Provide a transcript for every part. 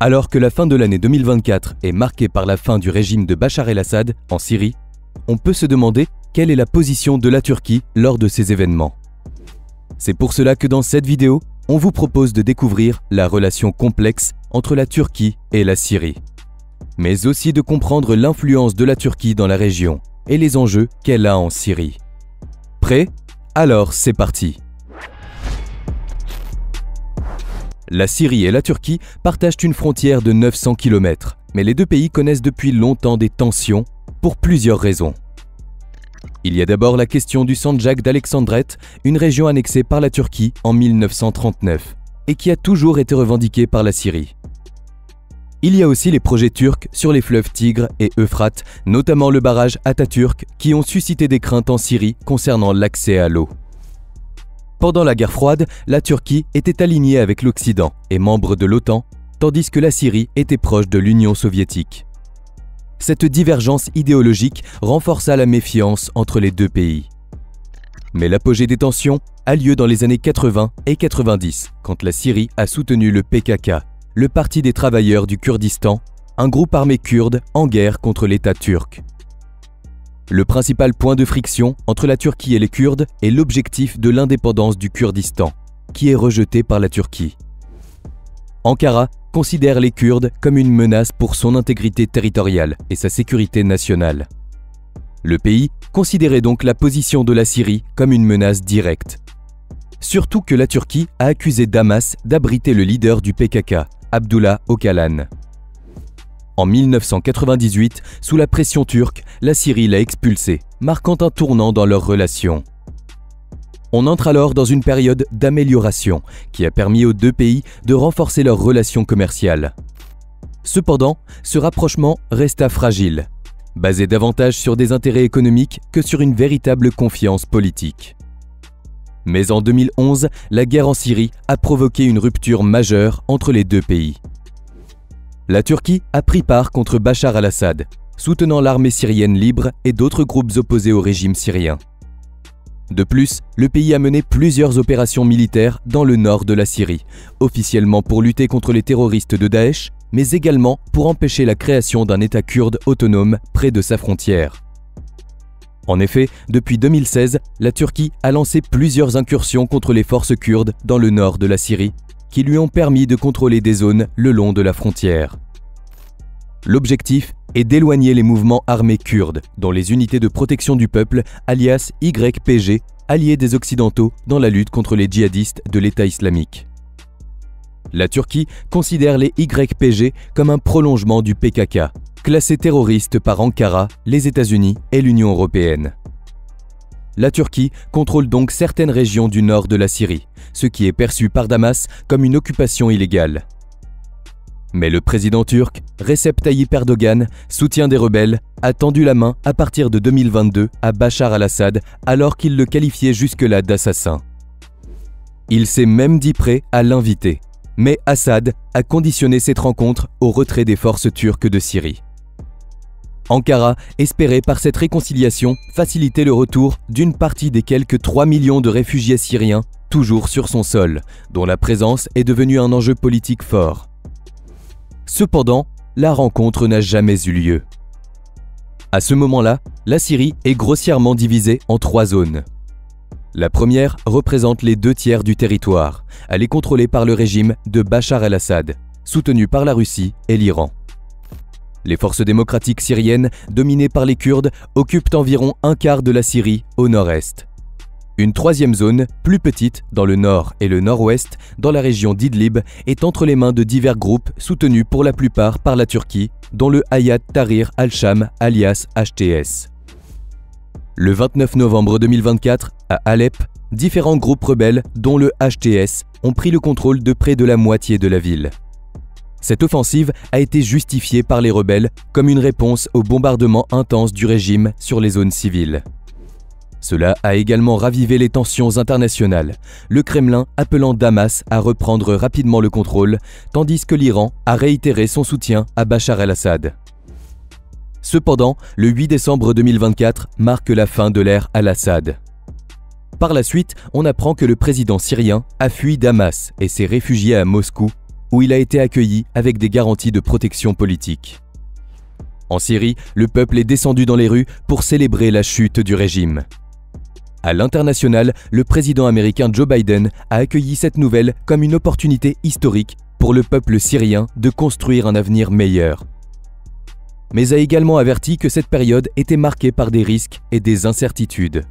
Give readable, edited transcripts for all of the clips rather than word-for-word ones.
Alors que la fin de l'année 2024 est marquée par la fin du régime de Bachar el-Assad en Syrie, on peut se demander quelle est la position de la Turquie lors de ces événements. C'est pour cela que dans cette vidéo, on vous propose de découvrir la relation complexe entre la Turquie et la Syrie, mais aussi de comprendre l'influence de la Turquie dans la région et les enjeux qu'elle a en Syrie. Prêt? Alors c'est parti! La Syrie et la Turquie partagent une frontière de 900 km, mais les deux pays connaissent depuis longtemps des tensions pour plusieurs raisons. Il y a d'abord la question du Sancak d'Alexandrette, une région annexée par la Turquie en 1939 et qui a toujours été revendiquée par la Syrie. Il y a aussi les projets turcs sur les fleuves Tigre et Euphrate, notamment le barrage Atatürk, qui ont suscité des craintes en Syrie concernant l'accès à l'eau. Pendant la guerre froide, la Turquie était alignée avec l'Occident et membre de l'OTAN, tandis que la Syrie était proche de l'Union soviétique. Cette divergence idéologique renforça la méfiance entre les deux pays. Mais l'apogée des tensions a lieu dans les années 80 et 90, quand la Syrie a soutenu le PKK, le Parti des travailleurs du Kurdistan, un groupe armé kurde en guerre contre l'État turc. Le principal point de friction entre la Turquie et les Kurdes est l'objectif de l'indépendance du Kurdistan, qui est rejeté par la Turquie. Ankara considère les Kurdes comme une menace pour son intégrité territoriale et sa sécurité nationale. Le pays considérait donc la position de la Syrie comme une menace directe. Surtout que la Turquie a accusé Damas d'abriter le leader du PKK, Abdullah Öcalan. En 1998, sous la pression turque, la Syrie l'a expulsé, marquant un tournant dans leurs relations. On entre alors dans une période d'amélioration qui a permis aux deux pays de renforcer leurs relations commerciales. Cependant, ce rapprochement resta fragile, basé davantage sur des intérêts économiques que sur une véritable confiance politique. Mais en 2011, la guerre en Syrie a provoqué une rupture majeure entre les deux pays. La Turquie a pris part contre Bachar el-Assad, soutenant l'armée syrienne libre et d'autres groupes opposés au régime syrien. De plus, le pays a mené plusieurs opérations militaires dans le nord de la Syrie, officiellement pour lutter contre les terroristes de Daesh, mais également pour empêcher la création d'un État kurde autonome près de sa frontière. En effet, depuis 2016, la Turquie a lancé plusieurs incursions contre les forces kurdes dans le nord de la Syrie, qui lui ont permis de contrôler des zones le long de la frontière. L'objectif est d'éloigner les mouvements armés kurdes, dont les unités de protection du peuple, alias YPG, alliés des Occidentaux dans la lutte contre les djihadistes de l'État islamique. La Turquie considère les YPG comme un prolongement du PKK, classé terroriste par Ankara, les États-Unis et l'Union européenne. La Turquie contrôle donc certaines régions du nord de la Syrie, ce qui est perçu par Damas comme une occupation illégale. Mais le président turc, Recep Tayyip Erdogan, soutien des rebelles, a tendu la main à partir de 2022 à Bachar el-Assad alors qu'il le qualifiait jusque-là d'assassin. Il s'est même dit prêt à l'inviter, mais Assad a conditionné cette rencontre au retrait des forces turques de Syrie. Ankara espérait par cette réconciliation faciliter le retour d'une partie des quelques 3 millions de réfugiés syriens toujours sur son sol, dont la présence est devenue un enjeu politique fort. Cependant, la rencontre n'a jamais eu lieu. À ce moment-là, la Syrie est grossièrement divisée en 3 zones. La première représente les 2 tiers du territoire. Elle est contrôlée par le régime de Bachar el-Assad, soutenu par la Russie et l'Iran. Les forces démocratiques syriennes, dominées par les Kurdes, occupent environ un quart de la Syrie au nord-est. Une 3e zone, plus petite, dans le nord et le nord-ouest, dans la région d'Idlib, est entre les mains de divers groupes soutenus pour la plupart par la Turquie, dont le Hayat Tahrir al-Sham alias HTS. Le 29 novembre 2024, à Alep, différents groupes rebelles, dont le HTS, ont pris le contrôle de près de la moitié de la ville. Cette offensive a été justifiée par les rebelles comme une réponse au bombardement intense du régime sur les zones civiles. Cela a également ravivé les tensions internationales, le Kremlin appelant Damas à reprendre rapidement le contrôle, tandis que l'Iran a réitéré son soutien à Bachar el-Assad. Cependant, le 8 décembre 2024 marque la fin de l'ère al-Assad. Par la suite, on apprend que le président syrien a fui Damas et s'est réfugié à Moscou, où il a été accueilli avec des garanties de protection politique. En Syrie, le peuple est descendu dans les rues pour célébrer la chute du régime. À l'international, le président américain Joe Biden a accueilli cette nouvelle comme une opportunité historique pour le peuple syrien de construire un avenir meilleur. Mais a également averti que cette période était marquée par des risques et des incertitudes.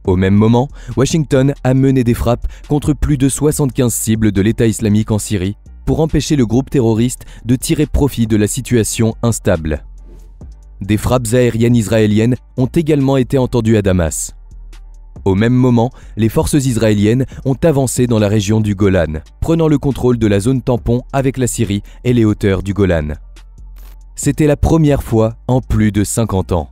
Au même moment, Washington a mené des frappes contre plus de 75 cibles de l'État islamique en Syrie pour empêcher le groupe terroriste de tirer profit de la situation instable. Des frappes aériennes israéliennes ont également été entendues à Damas. Au même moment, les forces israéliennes ont avancé dans la région du Golan, prenant le contrôle de la zone tampon avec la Syrie et les hauteurs du Golan. C'était la première fois en plus de 50 ans.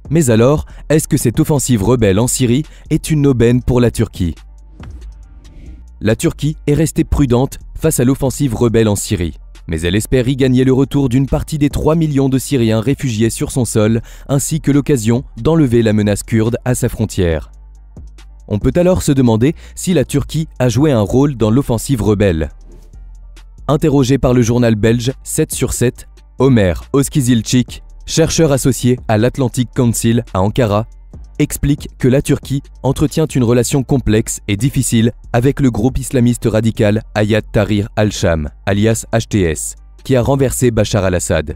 Mais alors, est-ce que cette offensive rebelle en Syrie est une aubaine pour la Turquie? La Turquie est restée prudente face à l'offensive rebelle en Syrie, mais elle espère y gagner le retour d'une partie des 3 millions de Syriens réfugiés sur son sol, ainsi que l'occasion d'enlever la menace kurde à sa frontière. On peut alors se demander si la Turquie a joué un rôle dans l'offensive rebelle. Interrogé par le journal belge 7 sur 7, Ömer Özkizilçik, chercheur associé à l'Atlantic Council à Ankara, explique que la Turquie entretient une relation complexe et difficile avec le groupe islamiste radical Hayat Tahrir al-Sham, alias HTS, qui a renversé Bachar al-Assad.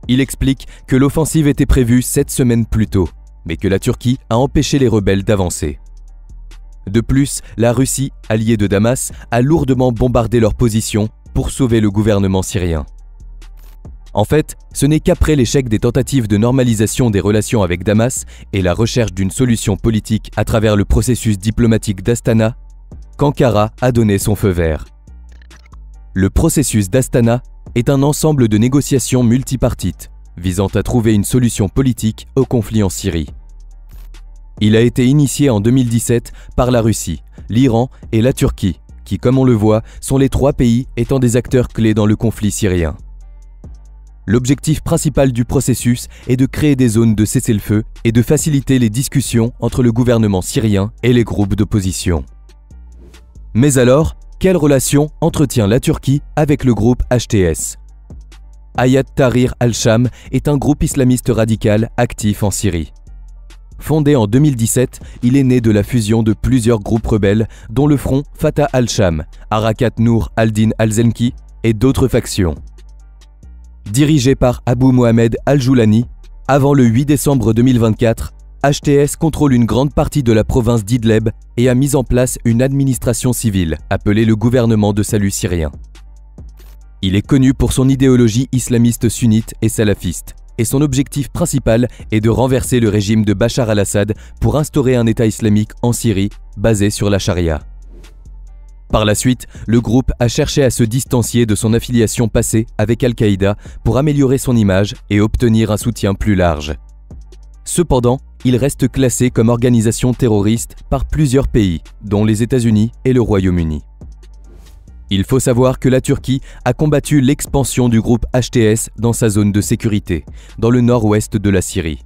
Il explique que l'offensive était prévue 7 semaines plus tôt, mais que la Turquie a empêché les rebelles d'avancer. De plus, la Russie, alliée de Damas, a lourdement bombardé leur position pour sauver le gouvernement syrien. En fait, ce n'est qu'après l'échec des tentatives de normalisation des relations avec Damas et la recherche d'une solution politique à travers le processus diplomatique d'Astana qu'Ankara a donné son feu vert. Le processus d'Astana est un ensemble de négociations multipartites visant à trouver une solution politique au conflit en Syrie. Il a été initié en 2017 par la Russie, l'Iran et la Turquie, qui, comme on le voit, sont les 3 pays étant des acteurs clés dans le conflit syrien. L'objectif principal du processus est de créer des zones de cessez-le-feu et de faciliter les discussions entre le gouvernement syrien et les groupes d'opposition. Mais alors, quelle relation entretient la Turquie avec le groupe HTS? Hayat Tahrir al-Sham est un groupe islamiste radical actif en Syrie. Fondé en 2017, il est né de la fusion de plusieurs groupes rebelles dont le front Fatah al-Sham, Harakat Nour al-Din al-Zenki et d'autres factions. Dirigé par Abu Mohamed al-Joulani, avant le 8 décembre 2024, HTS contrôle une grande partie de la province d'Idleb et a mis en place une administration civile appelée le gouvernement de salut syrien. Il est connu pour son idéologie islamiste sunnite et salafiste, et son objectif principal est de renverser le régime de Bachar al-Assad pour instaurer un État islamique en Syrie basé sur la charia. Par la suite, le groupe a cherché à se distancier de son affiliation passée avec Al-Qaïda pour améliorer son image et obtenir un soutien plus large. Cependant, il reste classé comme organisation terroriste par plusieurs pays, dont les États-Unis et le Royaume-Uni. Il faut savoir que la Turquie a combattu l'expansion du groupe HTS dans sa zone de sécurité, dans le nord-ouest de la Syrie.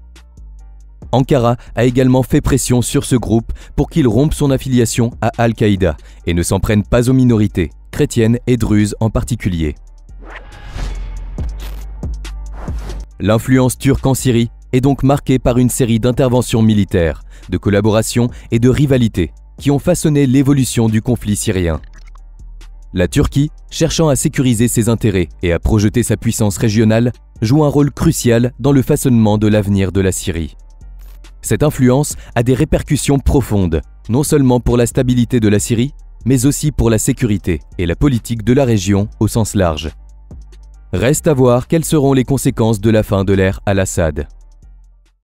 Ankara a également fait pression sur ce groupe pour qu'il rompe son affiliation à Al-Qaïda et ne s'en prenne pas aux minorités, chrétiennes et druzes en particulier. L'influence turque en Syrie est donc marquée par une série d'interventions militaires, de collaborations et de rivalités qui ont façonné l'évolution du conflit syrien. La Turquie, cherchant à sécuriser ses intérêts et à projeter sa puissance régionale, joue un rôle crucial dans le façonnement de l'avenir de la Syrie. Cette influence a des répercussions profondes, non seulement pour la stabilité de la Syrie, mais aussi pour la sécurité et la politique de la région au sens large. Reste à voir quelles seront les conséquences de la fin de l'ère al-Assad.